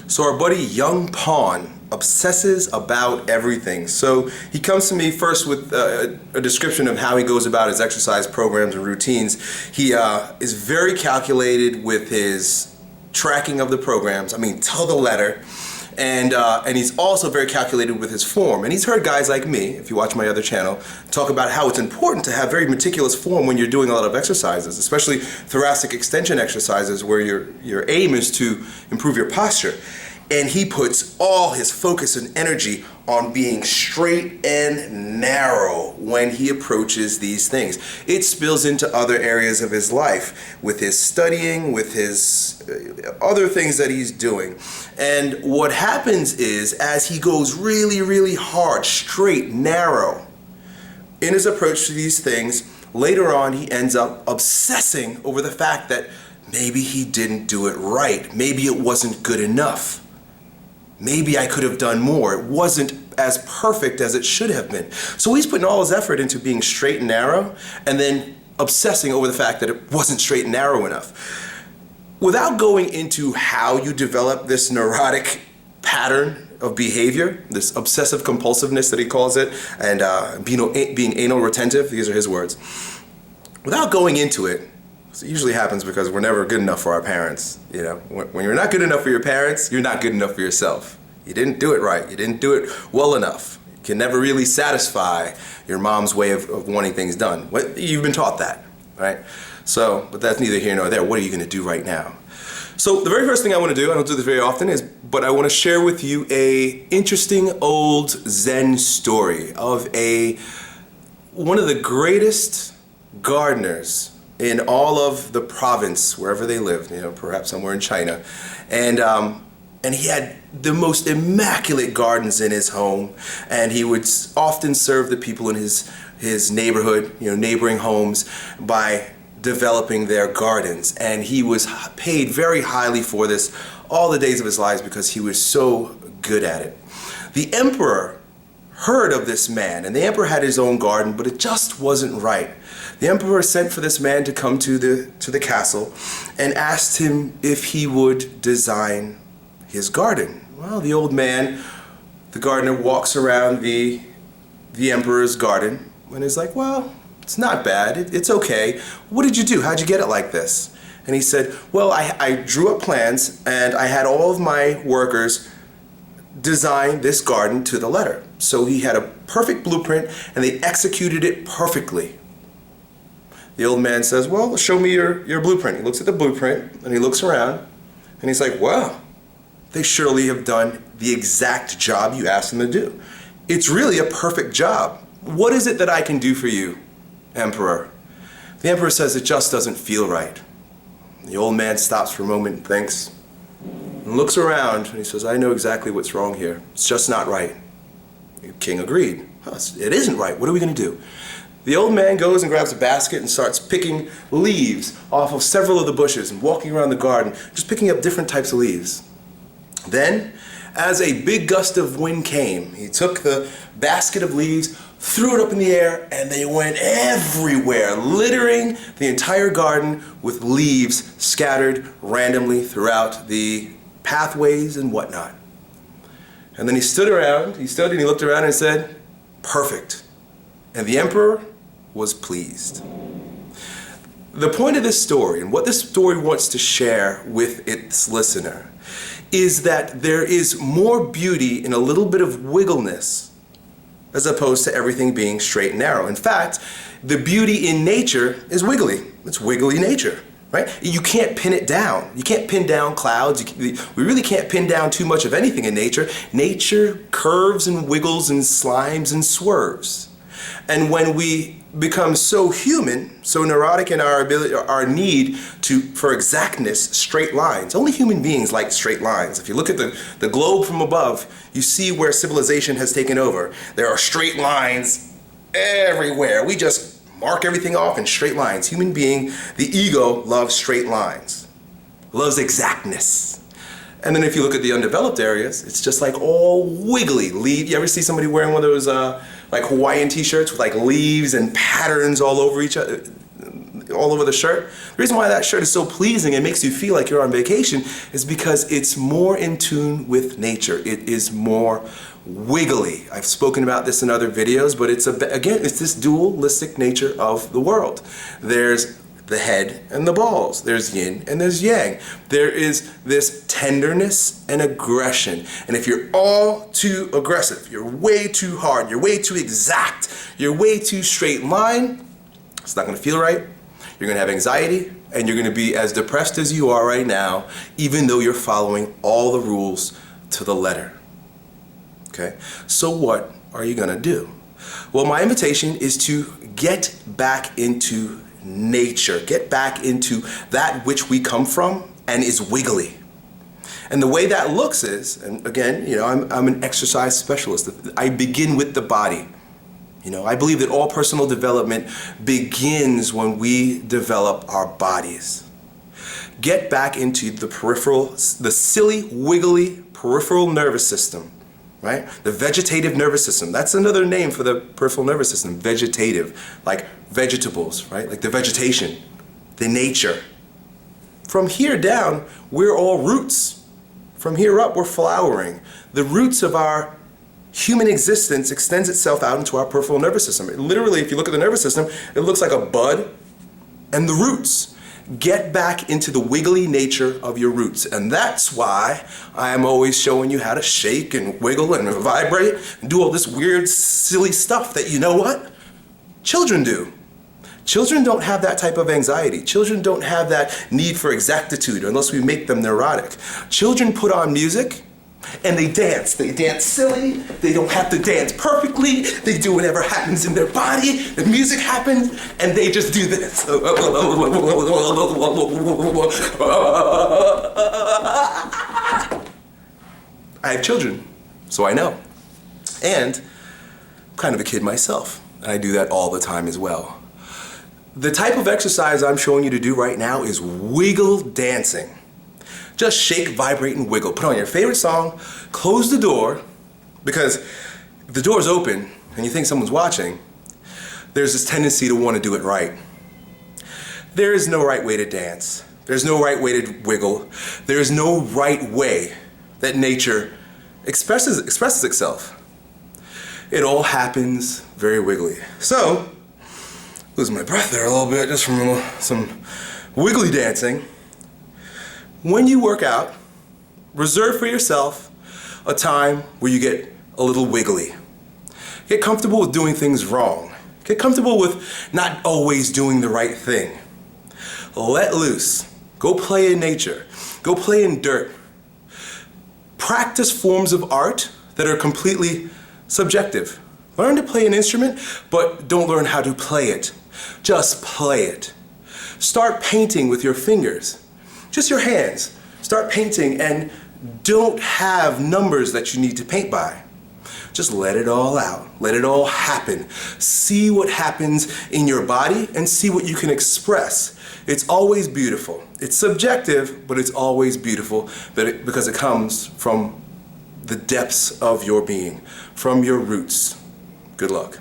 So our buddy Young Pawn obsesses about everything. So he comes to me first with a description of how he goes about his exercise programs and routines. He is very calculated with his tracking of the programs, I mean to the letter. And he's also very calculated with his form. And he's heard guys like me, if you watch my other channel, talk about how it's important to have very meticulous form when you're doing a lot of exercises, especially thoracic extension exercises where your aim is to improve your posture. And he puts all his focus and energy on being straight and narrow when he approaches these things. It spills into other areas of his life, with his studying, with his other things that he's doing. And what happens is, as he goes really, really hard, straight, narrow, in his approach to these things, later on he ends up obsessing over the fact that maybe he didn't do it right. Maybe it wasn't good enough. Maybe I could have done more. It wasn't as perfect as it should have been. So he's putting all his effort into being straight and narrow, and then obsessing over the fact that it wasn't straight and narrow enough. Without going into how you develop this neurotic pattern of behavior, this obsessive compulsiveness that he calls it, and being anal retentive, these are his words. Without going into it, it usually happens because we're never good enough for our parents. You know, when you're not good enough for your parents, you're not good enough for yourself. You didn't do it right. You didn't do it well enough. You can never really satisfy your mom's way of wanting things done. You've been taught that, right? So, but that's neither here nor there. What are you going to do right now? So the very first thing I want to do, I don't do this very often, but I want to share with you a interesting old Zen story of one of the greatest gardeners in all of the province, wherever they lived, you know, perhaps somewhere in China. And he had the most immaculate gardens in his home, and he would often serve the people in his neighborhood, you know, neighboring homes, by developing their gardens. And he was paid very highly for this all the days of his lives because he was so good at it. The emperor heard of this man, and the emperor had his own garden, but it just wasn't right. The emperor sent for this man to come to the castle and asked him if he would design his garden. Well, the old man, the gardener, walks around the emperor's garden and is like, well, it's not bad, it's okay. What did you do? How'd you get it like this? And he said, well, I drew up plans and I had all of my workers design this garden to the letter. So he had a perfect blueprint and they executed it perfectly. The old man says, well, show me your blueprint. He looks at the blueprint and he looks around and he's like, wow, they surely have done the exact job you asked them to do. It's really a perfect job. What is it that I can do for you, Emperor? The emperor says, it just doesn't feel right. The old man stops for a moment and thinks, and looks around and he says, I know exactly what's wrong here. It's just not right. The king agreed. It isn't right. What are we going to do? The old man goes and grabs a basket and starts picking leaves off of several of the bushes and walking around the garden, just picking up different types of leaves. Then, as a big gust of wind came, he took the basket of leaves, threw it up in the air, and they went everywhere, littering the entire garden with leaves scattered randomly throughout the pathways and whatnot. And then he stood and he looked around and said, perfect. And the emperor was pleased. The point of this story, and what this story wants to share with its listener, is that there is more beauty in a little bit of wiggleness as opposed to everything being straight and narrow. In fact, the beauty in nature is wiggly. It's wiggly nature, right? You can't pin it down. You can't pin down clouds. We really can't pin down too much of anything in nature. Nature curves and wiggles and slimes and swerves. And when we become so human, so neurotic in our need for exactness, straight lines. Only human beings like straight lines. If you look at the globe from above, you see where civilization has taken over. There are straight lines everywhere. We just mark everything off in straight lines. Human being, the ego, loves straight lines, loves exactness. And then if you look at the undeveloped areas, it's just like all wiggly. You ever see somebody wearing one of those like Hawaiian t-shirts with like leaves and patterns all over each other? all over the shirt. The reason why that shirt is so pleasing and makes you feel like you're on vacation is because it's more in tune with nature. It is more wiggly. I've spoken about this in other videos, but it's this dualistic nature of the world. There's the head and the balls. There's yin and there's yang. There is this tenderness and aggression. And if you're all too aggressive, you're way too hard, you're way too exact, you're way too straight line, it's not going to feel right. You're going to have anxiety and you're going to be as depressed as you are right now, even though you're following all the rules to the letter. Okay? So what are you going to do? Well, my invitation is to get back into nature, get back into that which we come from and is wiggly. And the way that looks is, and again, I'm an exercise specialist. I begin with the body. I believe that all personal development begins when we develop our bodies. Get back into the silly, wiggly peripheral nervous system. Right? The vegetative nervous system. That's another name for the peripheral nervous system. Vegetative, like vegetables, right? Like the vegetation, the nature. From here down, we're all roots. From here up, we're flowering. The roots of our human existence extends itself out into our peripheral nervous system. Literally, if you look at the nervous system, it looks like a bud and the roots. Get back into the wiggly nature of your roots. And that's why I am always showing you how to shake and wiggle and vibrate and do all this weird, silly stuff that, you know what? Children do. Children don't have that type of anxiety. Children don't have that need for exactitude unless we make them neurotic. Children put on music and they dance. They dance silly. They don't have to dance perfectly. They do whatever happens in their body. The music happens and they just do this. I have children, so I know. And I'm kind of a kid myself. And I do that all the time as well. The type of exercise I'm showing you to do right now is wiggle dancing. Just shake, vibrate, and wiggle. Put on your favorite song, close the door, because if the door's open and you think someone's watching, there's this tendency to want to do it right. There is no right way to dance. There's no right way to wiggle. There is no right way that nature expresses itself. It all happens very wiggly. So, losing my breath there a little bit just from some wiggly dancing. When you work out, reserve for yourself a time where you get a little wiggly. Get comfortable with doing things wrong. Get comfortable with not always doing the right thing. Let loose. Go play in nature. Go play in dirt. Practice forms of art that are completely subjective. Learn to play an instrument, but don't learn how to play it. Just play it. Start painting with your fingers. Just your hands. Start painting and don't have numbers that you need to paint by. Just let it all out. Let it all happen. See what happens in your body and see what you can express. It's always beautiful. It's subjective, but it's always beautiful because it comes from the depths of your being, from your roots. Good luck.